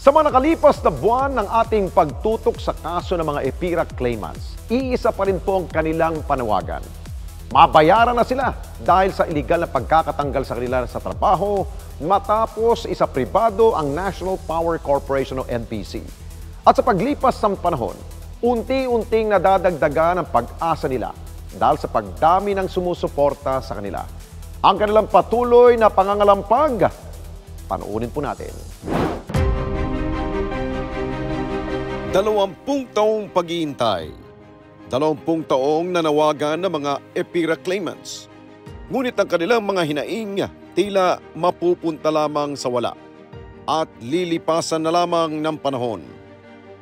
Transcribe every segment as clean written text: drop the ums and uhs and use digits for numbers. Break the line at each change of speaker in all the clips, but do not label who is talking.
Sa mga nakalipas na buwan ng ating pagtutok sa kaso ng mga EPIRA claimants, iisa pa rin po ang kanilang panawagan. Mabayaran na sila dahil sa iligal na pagkakatanggal sa kanila sa trabaho matapos isa pribado ang National Power Corporation o NPC. At sa paglipas ng panahon, unti-unting nadadagdagan ang pag-asa nila dahil sa pagdami ng sumusuporta sa kanila. Ang kanilang patuloy na pangangalampag, panuunin po natin.
20 taong paghihintay. 20 taong nanawagan ng mga EPIRA claimants. Ngunit ang kanilang mga hinaing tila mapupunta lamang sa wala at lilipasan na lamang ng panahon.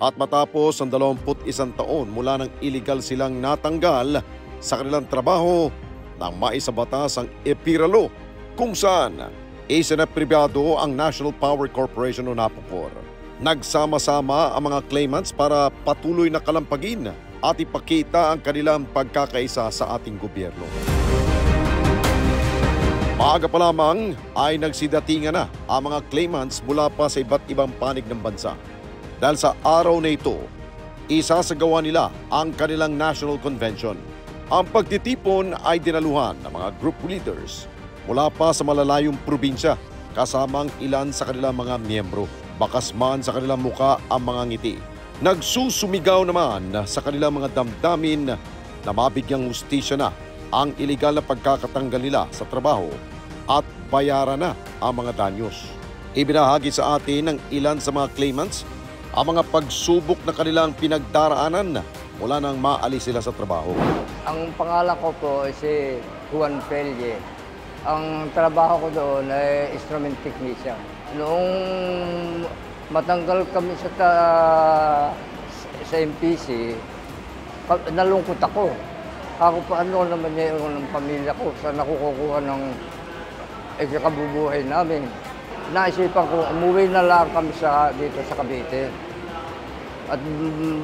At matapos ang 21 taon mula nang iligal silang natanggal sa kanilang trabaho nang maisabatas ang EPIRA law kung saan isa na pribado ang National Power Corporation o NAPOCOR. Nagsama-sama ang mga claimants para patuloy na kalampagin at ipakita ang kanilang pagkakaisa sa ating gobyerno. Maaga pa lamang ay nagsidatingan na ang mga claimants mula pa sa iba't ibang panig ng bansa. Dahil sa araw na ito, isasagawa nila ang kanilang National Convention. Ang pagtitipon ay dinaluhan ng mga group leaders mula pa sa malalayong probinsya kasamang ilan sa kanilang mga miyembro. Bakas man sa kanilang muka ang mga ngiti. Nagsusumigaw naman sa kanilang mga damdamin na mabigyang hustisya na ang iligal na pagkakatanggal nila sa trabaho at bayaran na ang mga danyos. Ibinahagi sa atin ng ilan sa mga claimants ang mga pagsubok na kanilang pinagdaraanan mula nang maalis sila sa trabaho.
Ang pangalan ko po ay si Juan Pelye. Ang trabaho ko doon ay instrument technician. Noong matanggal kami sa MPC, nalungkot ako. Ako paano naman niya yung pamilya ko, saan ako kukuha ng ikakabubuhay namin. Naisipan ko, umuwi na lang kami dito sa Cavite. At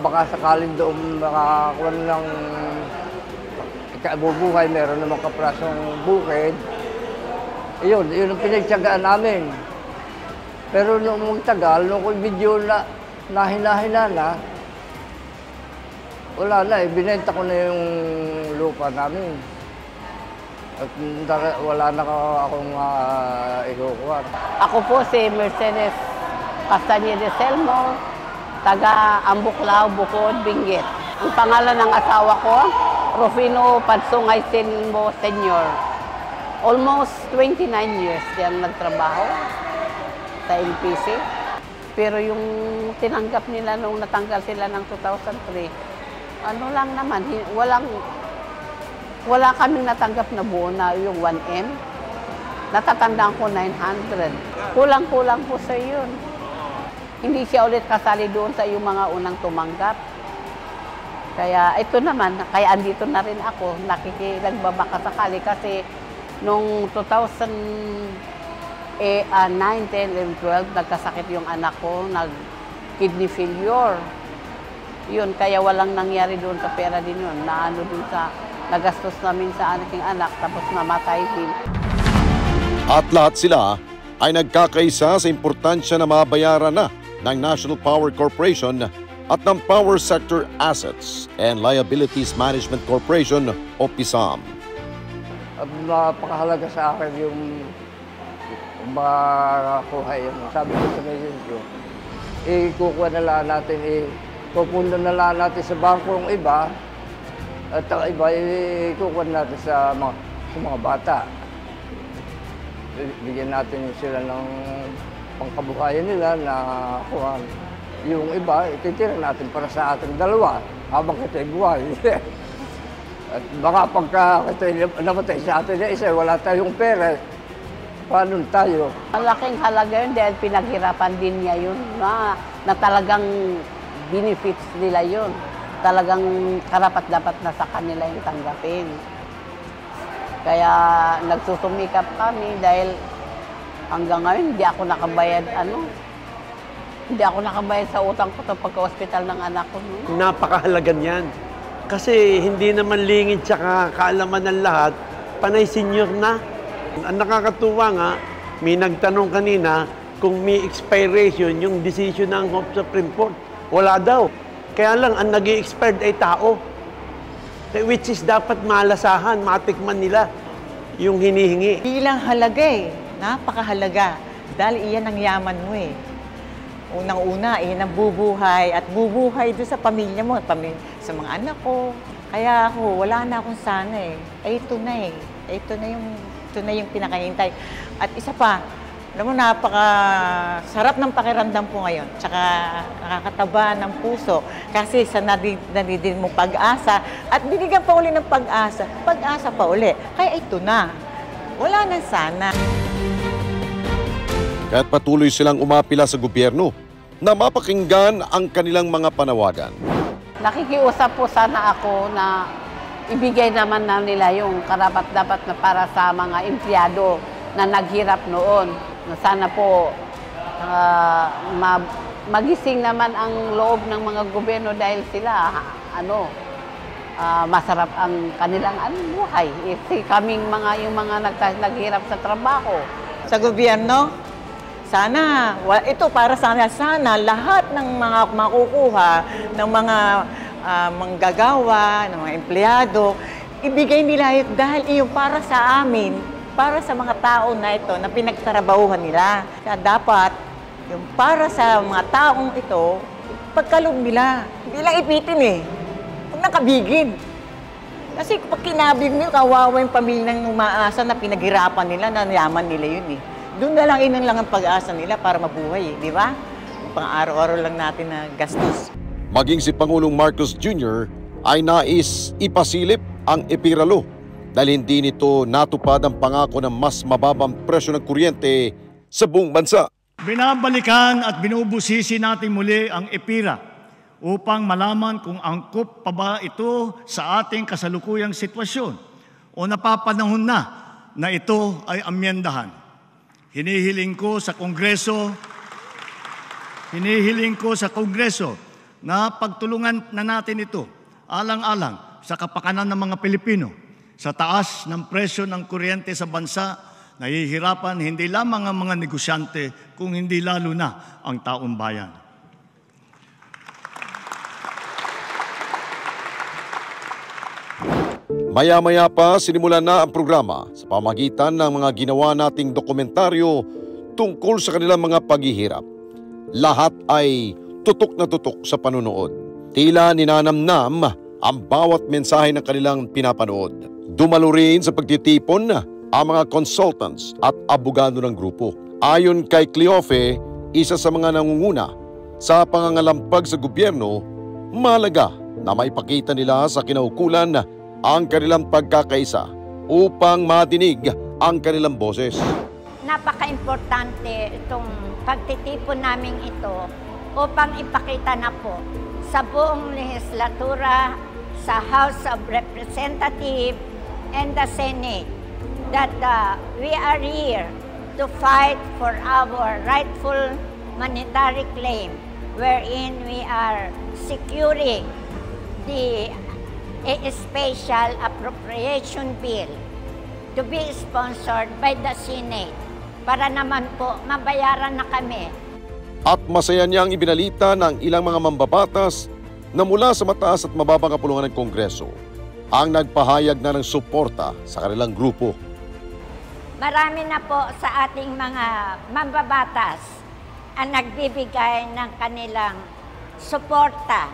baka sakaling doon makakuha ng ikabubuhay, meron namang kaprasong bukid. Yun ang pinagtyagaan namin. Pero nung tagal, nung video na hina-hina na, wala na, binenta ko na yung lupa namin. At wala na akong ikukuha.
Ako po si Mercedes Castañeda de Selmo, taga Ambuklao, Bukod, Benguet. Ang pangalan ng asawa ko, Rufino Padsungay Selmo Sr. Almost 29 years siyang nagtrabaho sa NPC. Pero yung tinanggap nila nung natanggal sila ng 2003, ano lang naman, wala kaming natanggap na buo na yung 1M. Natatandaan ko 900. Kulang-kulang po sa yun. Hindi siya ulit kasali doon sa yung mga unang tumanggap. Kaya ito naman, kaya andito na rin ako, nakikilagbabaka sakali kasi nung 2009, 10, 11, 12, nagkasakit yung anak ko, nag-kidney failure. Yun, kaya walang nangyari doon sa pera din yun. Naano doon sa, nagastos namin sa aking anak, tapos namatay din.
At lahat sila ay nagkakaisa sa importansya na mabayaran na ng National Power Corporation at ng Power Sector Assets and Liabilities Management Corporation o PISAM.
Napakahalaga sa akin yung makakuha yun. Sabi ko sa message ko, ikukuha na lang natin, pupunta na lang natin sa bangko ng iba, at ang iba, ikukuha natin sa mga bata. Bigyan natin sila ng pangkabuhayan nila na kuhan. Yung iba, ititira natin para sa ating dalawa habang kito'y buhay. At baka pagka kito'y namatay sa atin na isa, wala tayong pera. Paano tayo?
Malaking halaga yun dahil pinaghirapan din niya yun na talagang benefits nila yun. Talagang karapat-dapat na sa kanila yung tanggapin. Kaya nagsusumikap kami dahil hanggang ngayon hindi ako nakabayad hindi ako nakabayad sa utang ko pagka-hospital ng anak ko.
Napakahalaga niyan. Kasi hindi naman lingid tsaka kaalaman ng lahat, panay senior na. Ang nakakatuwa nga, may nagtanong kanina, kung may expiration yung decision ng Supreme Court. Wala daw. Kaya lang, ang nag-i-expired ay tao. Which is dapat malasahan, matikman nila yung hinihingi.
Bilang halaga eh. Napakahalaga. Dahil iyan ang yaman mo eh. Unang-una, iyan ang bubuhay at bubuhay doon sa pamilya mo, sa mga anak ko. Kaya ako, wala na akong sana eh. Ay, ito na eh. Ito na yung pinakahintay. At isa pa, alam mo, napakasarap ng pakiramdam po ngayon. Tsaka nakakataba ng puso. Kasi sa nadidin mo pag-asa at binigyan pa uli ng pag-asa. Pag-asa pa uli. Kaya ito na. Wala na sana.
Kaya't patuloy silang umapila sa gobyerno na mapakinggan ang kanilang mga panawagan.
Nakikiusap po sana ako na ibigay naman na nila yung karapat-dapat na para sa mga empleyado na naghirap noon. Na sana po magising naman ang loob ng mga gobyerno dahil sila masarap ang kanilang buhay. Kaming yung mga naghirap sa trabaho.
Sa gobyerno, sana, ito para sana lahat ng mga makukuha ng mga manggagawa, ng mga empleyado, ibigay nila ito dahil iyon para sa amin, para sa mga tao na ito na pinagtrabahuhan nila. Kaya dapat, yung para sa mga taong ito, pagkaloob nila, hindi lang ipitin eh. Huwag nakabigin. Kasi pag kinabig nyo, kawawa yung pamilya ng umaasa na pinaghirapan nila, na yaman nila yun eh. Doon na lang inang lang ang pag-asa nila para mabuhay eh, di ba? Pang-araw-araw lang natin na gastos.
Maging si Pangulong Marcos Jr. ay nais ipasilip ang EPIRA Law dahil hindi nito natupad ang pangako ng mas mababang presyo ng kuryente sa buong bansa.
Binabalikan at binubusisi natin muli ang EPIRA upang malaman kung angkop pa ba ito sa ating kasalukuyang sitwasyon o napapanahon na ito ay amyendahan. Hinihiling ko sa Kongreso na pagtulungan na natin ito alang-alang sa kapakanan ng mga Pilipino sa taas ng presyo ng kuryente sa bansa. Nahihirapan hindi lamang ang mga negosyante, kung hindi lalo na ang taong bayan.
Maya-maya pa sinimulan na ang programa sa pamagitan ng mga ginawa nating dokumentaryo tungkol sa kanilang mga paghihirap. Lahat ay tutok na tutok sa panunood. Tila ninanamnam ang bawat mensahe ng kanilang pinapanood. Dumalo rin sa pagtitipon ang mga consultants at abogado ng grupo. Ayon kay Cleofe, isa sa mga nangunguna sa pangangalampag sa gobyerno, mahalaga na maipakita nila sa kinaukulan ang kanilang pagkakaisa upang madinig ang kanilang boses.
Napaka-importante itong pagtitipon namin ito upang ipakita na po sa buong legislatura, sa House of Representatives and the Senate that we are here to fight for our rightful monetary claim, wherein we are securing the special appropriation bill to be sponsored by the Senate para naman po mabayaran na kami.
At masaya niyang ibinalita ng ilang mga mambabatas na mula sa mataas at mababang kapulungan ng Kongreso ang nagpahayag na ng suporta sa kanilang grupo.
Marami na po sa ating mga mambabatas ang nagbibigay ng kanilang suporta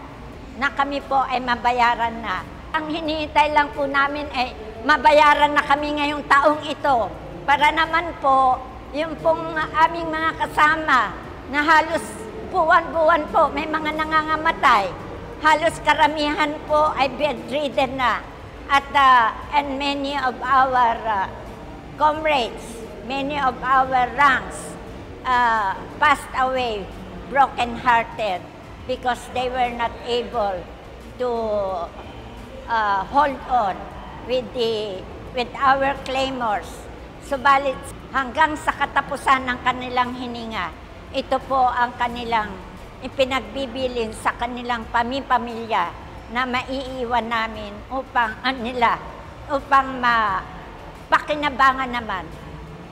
na kami po ay mabayaran na. Ang hinihintay lang po namin ay mabayaran na kami ngayong taong ito para naman po yung pong aming mga kasama na halos buwan-buwan po may mga nangangamatay. Halos karamihan po ay bedridden na and many of our comrades, many of our ranks passed away broken-hearted because they were not able to hold on with our claimers. Subalit hanggang sa katapusan ng kanilang hininga, ito po ang kanilang ipinagbibilin sa kanilang pamilya na maiiwan namin upang pakinabangan naman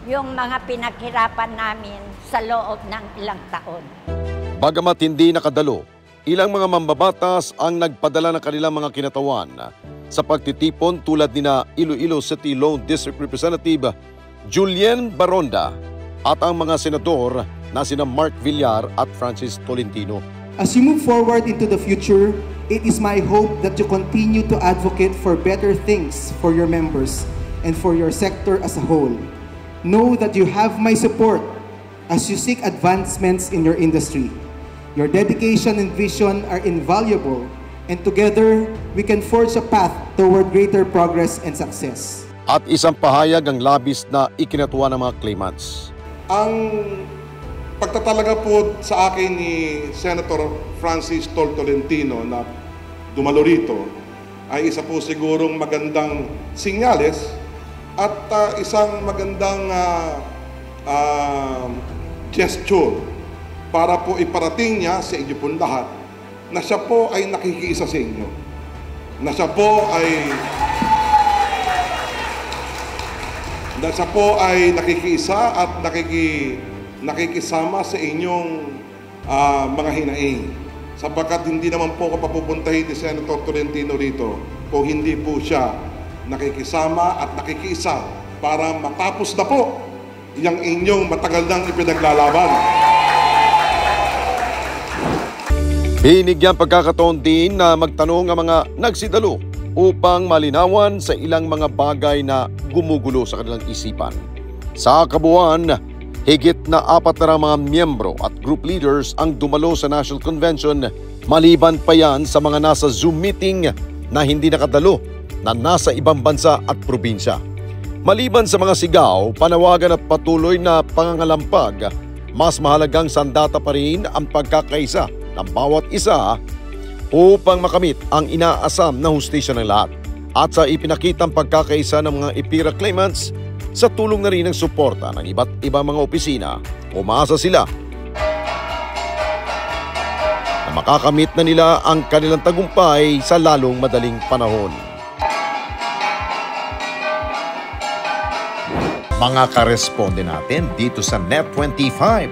yung mga pinaghirapan namin sa loob ng ilang taon.
Bagamat hindi nakadalo, ilang mga mambabatas ang nagpadala ng kanilang mga kinatawan sa pagtitipon tulad nina Iloilo City Lone District Representative Julien Baronda at ang mga senador na sina Mark Villar at Francis Tolentino.
As you move forward into the future, it is my hope that you continue to advocate for better things for your members and for your sector as a whole. Know that you have my support as you seek advancements in your industry. Your dedication and vision are invaluable, and together, we can forge a path toward greater progress and success.
At isang pahayag ang labis na ikinatuwa ng mga claimants.
Ang pagtatalaga po sa akin ni Senator Francis Tolentino na dumalo rito ay isa po sigurong magandang sinyales at isang magandang gesture para po iparating niya sa inyo pong lahat na siya po ay nakikiisa sa inyo. Na siya po ay nakikiisa at nakikisama sa inyong mga hinaing. Sapagkat hindi naman po ako papupuntahin ni Senator Tolentino rito kung hindi po siya nakikisama at nakikiisa para matapos na po yung inyong matagal nang ipinaglalaban.
Binigyan pagkakataon din na magtanong ang mga nagsidalo upang malinawan sa ilang mga bagay na gumugulo sa kanilang isipan. Sa kabuuan, higit na 4 na mga miyembro at group leaders ang dumalo sa National Convention, maliban pa yan sa mga nasa Zoom meeting na hindi nakadalo na nasa ibang bansa at probinsya. Maliban sa mga sigaw, panawagan at patuloy na pangangalampag, mas mahalagang sandata pa rin ang pagkakaisa ng bawat isa upang makamit ang inaasam na hustisya ng lahat. At sa ipinakitang pagkakaisa ng mga EPIRA claimants, sa tulong na rin ng suporta ng iba't ibang mga opisina, umasa sila na makakamit na nila ang kanilang tagumpay sa lalong madaling panahon. Mga karesponde natin dito sa Net25,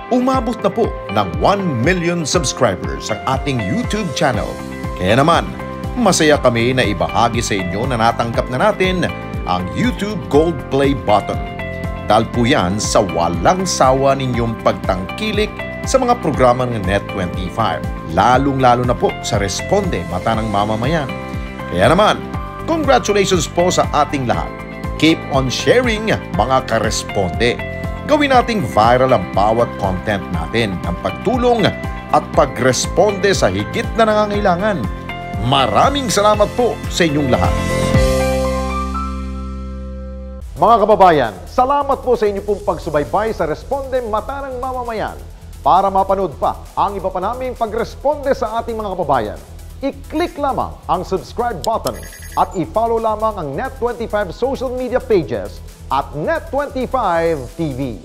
umabot na po ng 1 million subscribers ang ating YouTube channel. Kaya naman, masaya kami na ibahagi sa inyo na natanggap na natin ang YouTube Gold Play button. Dahil po yan sa walang sawa ninyong pagtangkilik sa mga programa ng Net25, lalong-lalo na po sa Responde Mata ng Mamamayan. Kaya naman, congratulations po sa ating lahat. Keep on sharing, mga karesponde. Gawin nating viral ang bawat content natin ng pagtulong at pagresponde sa higit na nangangailangan. Maraming salamat po sa inyong lahat.
Mga kababayan, salamat po sa inyong pong pagsubaybay sa Responde Mata ng Mamamayan. Para mapanood pa ang iba pa naming pagresponde sa ating mga kababayan, i-click lamang ang subscribe button at i-follow lamang ang Net25 social media pages at Net25 TV.